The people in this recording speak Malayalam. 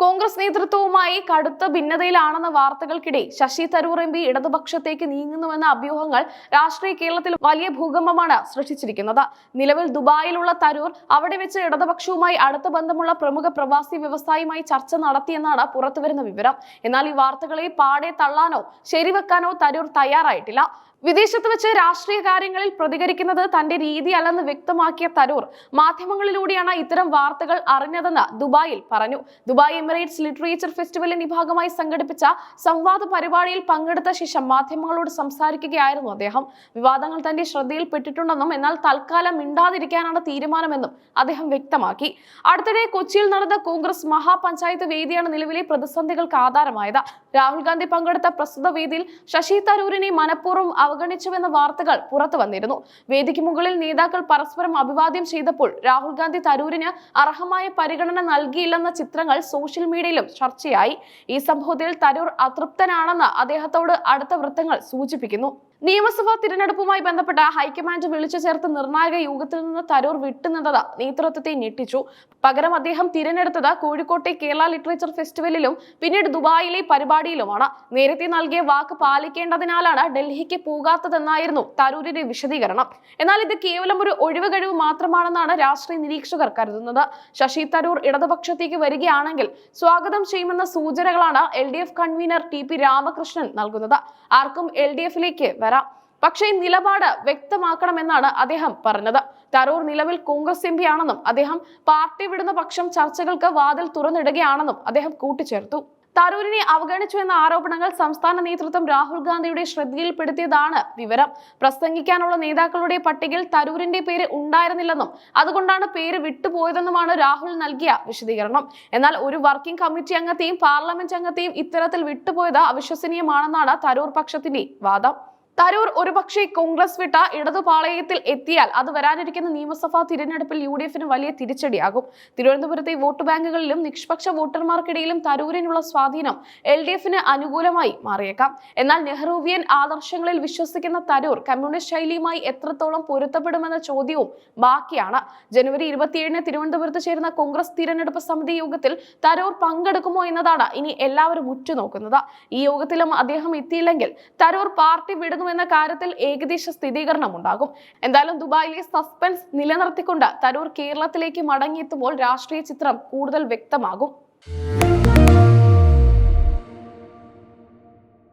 കോൺഗ്രസ് നേതൃത്വവുമായി കടുത്ത ഭിന്നതയിലാണെന്ന വാർത്തകൾക്കിടെ ശശി തരൂർ എം പി ഇടതുപക്ഷത്തേക്ക് നീങ്ങുന്നുവെന്ന അഭ്യൂഹങ്ങൾ രാഷ്ട്രീയ കേരളത്തിൽ വലിയ ഭൂകമ്പമാണ് സൃഷ്ടിച്ചിരിക്കുന്നത്. നിലവിൽ ദുബായിലുള്ള തരൂർ അവിടെ വെച്ച് ഇടതുപക്ഷവുമായി അടുത്ത ബന്ധമുള്ള പ്രമുഖ പ്രവാസി വ്യവസായിയുമായി ചർച്ച നടത്തിയെന്നാണ് പുറത്തുവരുന്ന വിവരം. എന്നാൽ ഈ വാർത്തകളെ പാടെ തള്ളാനോ ശരിവെക്കാനോ തരൂർ തയ്യാറായിട്ടില്ല. വിദേശത്ത് വെച്ച് രാഷ്ട്രീയ കാര്യങ്ങളിൽ പ്രതികരിക്കുന്നത് തന്റെ രീതിയല്ലെന്ന് വ്യക്തമാക്കിയ തരൂർ മാധ്യമങ്ങളിലൂടെയാണ് ഇത്തരം വാർത്തകൾ അറിഞ്ഞതെന്ന് ദുബായിൽ പറഞ്ഞു. ദുബായ് എമിറേറ്റ്സ് ലിറ്ററേച്ചർ ഫെസ്റ്റിവലിന്റെ ഭാഗമായി സംഘടിപ്പിച്ച സംവാദ പരിപാടിയിൽ പങ്കെടുത്ത ശേഷം മാധ്യമങ്ങളോട് സംസാരിക്കുകയായിരുന്നു അദ്ദേഹം. വിവാദങ്ങൾ തന്റെ ശ്രദ്ധയിൽപ്പെട്ടിട്ടുണ്ടെന്നും എന്നാൽ തൽക്കാലം മിണ്ടാതിരിക്കാനാണ് തീരുമാനമെന്നും അദ്ദേഹം വ്യക്തമാക്കി. അടുത്തിടെ കൊച്ചിയിൽ നടന്ന കോൺഗ്രസ് മഹാപഞ്ചായത്ത് വേദിയാണ് നിലവിലെ പ്രതിസന്ധികൾക്ക് ആധാരമായത്. രാഹുൽ ഗാന്ധി പങ്കെടുത്ത പ്രസ്തുത വേദിയിൽ ശശി തരൂരിനെ മനഃപൂർവ്വം അവഗണിച്ചുവെന്ന വാർത്തകൾ പുറത്തു വന്നിരുന്നു. വേദിക്ക് മുകളിൽ നേതാക്കൾ പരസ്പരം അഭിവാദ്യം ചെയ്തപ്പോൾ രാഹുൽ ഗാന്ധി തരൂരിന് അർഹമായ പരിഗണന നൽകിയില്ലെന്ന ചിത്രങ്ങൾ സോഷ്യൽ മീഡിയയിലും ചർച്ചയായി. ഈ സംഭവത്തിൽ തരൂർ അതൃപ്തനാണെന്ന് അദ്ദേഹത്തോട് അടുത്ത വൃത്തങ്ങൾ സൂചിപ്പിക്കുന്നു. നിയമസഭാ തിരഞ്ഞെടുപ്പുമായി ബന്ധപ്പെട്ട ഹൈക്കമാൻഡ് വിളിച്ചു ചേർത്ത നിർണായക യോഗത്തിൽ നിന്ന് തരൂർ വിട്ടുനിന്നത് നേതൃത്വത്തെ ഞെട്ടിച്ചു. പകരം അദ്ദേഹം തിരഞ്ഞെടുത്തത് കോഴിക്കോട്ടെ കേരള ലിറ്ററേച്ചർ ഫെസ്റ്റിവലിലും പിന്നീട് ദുബായിലെ പരിപാടിയിലുമാണ്. നേരത്തെ നൽകിയ വാക്ക് പാലിക്കേണ്ടതിനാലാണ് ഡൽഹിക്ക് പോകാത്തതെന്നായിരുന്നു തരൂരിന്റെ വിശദീകരണം. എന്നാൽ ഇത് കേവലം ഒരു ഒഴിവുകഴിവ് മാത്രമാണെന്നാണ് രാഷ്ട്രീയ നിരീക്ഷകർ കരുതുന്നത്. ശശി തരൂർ ഇടതുപക്ഷത്തേക്ക് വരികയാണെങ്കിൽ സ്വാഗതം ചെയ്യുമെന്ന സൂചനകളാണ് LDF കൺവീനർ TP രാമകൃഷ്ണൻ നൽകുന്നത്. ആർക്കും LDFിലേക്ക് വരാം, പക്ഷേ നിലപാട് വ്യക്തമാക്കണമെന്നാണ് അദ്ദേഹം പറഞ്ഞത്. തരൂർ നിലവിൽ കോൺഗ്രസ് MP ആണെന്നും അദ്ദേഹം പാർട്ടി വിടുന്ന പക്ഷം ചർച്ചകൾക്ക് വാതിൽ തുറന്നിടുകയാണെന്നും അദ്ദേഹം കൂട്ടിച്ചേർത്തു. തരൂരിനെ അവഗണിച്ചു എന്ന ആരോപണങ്ങൾ സംസ്ഥാന നേതൃത്വം രാഹുൽ ഗാന്ധിയുടെ ശ്രദ്ധയിൽപ്പെടുത്തിയതാണ് വിവരം. പ്രസംഗിക്കാനുള്ള നേതാക്കളുടെ പട്ടികയിൽ തരൂരിന്റെ പേര് ഉണ്ടായിരുന്നില്ലെന്നും അതുകൊണ്ടാണ് പേര് വിട്ടുപോയതെന്നുമാണ് രാഹുൽ നൽകിയ വിശദീകരണം. എന്നാൽ ഒരു വർക്കിംഗ് കമ്മിറ്റി അംഗത്തെയും പാർലമെന്റ് അംഗത്തെയും ഇത്തരത്തിൽ വിട്ടുപോയത് അവിശ്വസനീയമാണെന്നാണ് തരൂർ പക്ഷത്തിന്റെ വാദം. തരൂർ ഒരുപക്ഷെ കോൺഗ്രസ് വിട്ട ഇടതുപാളയത്തിൽ എത്തിയാൽ അത് വരാനിരിക്കുന്ന നിയമസഭാ തിരഞ്ഞെടുപ്പിൽ UDFന് വലിയ തിരിച്ചടിയാകും. തിരുവനന്തപുരത്തെ വോട്ട് ബാങ്കുകളിലും നിഷ്പക്ഷ വോട്ടർമാർക്കിടയിലും തരൂരിനുള്ള സ്വാധീനം LDFന് അനുകൂലമായി മാറിയേക്കാം. എന്നാൽ നെഹ്റുവിയൻ ആദർശങ്ങളിൽ വിശ്വസിക്കുന്ന തരൂർ കമ്മ്യൂണിസ്റ്റ് ശൈലിയുമായി എത്രത്തോളം പൊരുത്തപ്പെടുമെന്ന ചോദ്യവും ബാക്കിയാണ്. ജനുവരി 27-ന് തിരുവനന്തപുരത്ത് ചേരുന്ന കോൺഗ്രസ് തിരഞ്ഞെടുപ്പ് സമിതി യോഗത്തിൽ തരൂർ പങ്കെടുക്കുമോ എന്നതാണ് ഇനി എല്ലാവരും ഉറ്റുനോക്കുന്നത്. ഈ യോഗത്തിലും അദ്ദേഹം എത്തിയില്ലെങ്കിൽ തരൂർ പാർട്ടി വിടുന്നു എന്ന കാര്യത്തിൽ ഏകദേശ സ്ഥിരീകരണം ഉണ്ടാകും. എന്തായാലും ദുബായിലെ സസ്പെൻസ് നിലനിർത്തിക്കൊണ്ട് തരൂർ കേരളത്തിലേക്ക് മടങ്ങിയെത്തുമ്പോൾ രാഷ്ട്രീയ ചിത്രം കൂടുതൽ വ്യക്തമാകും.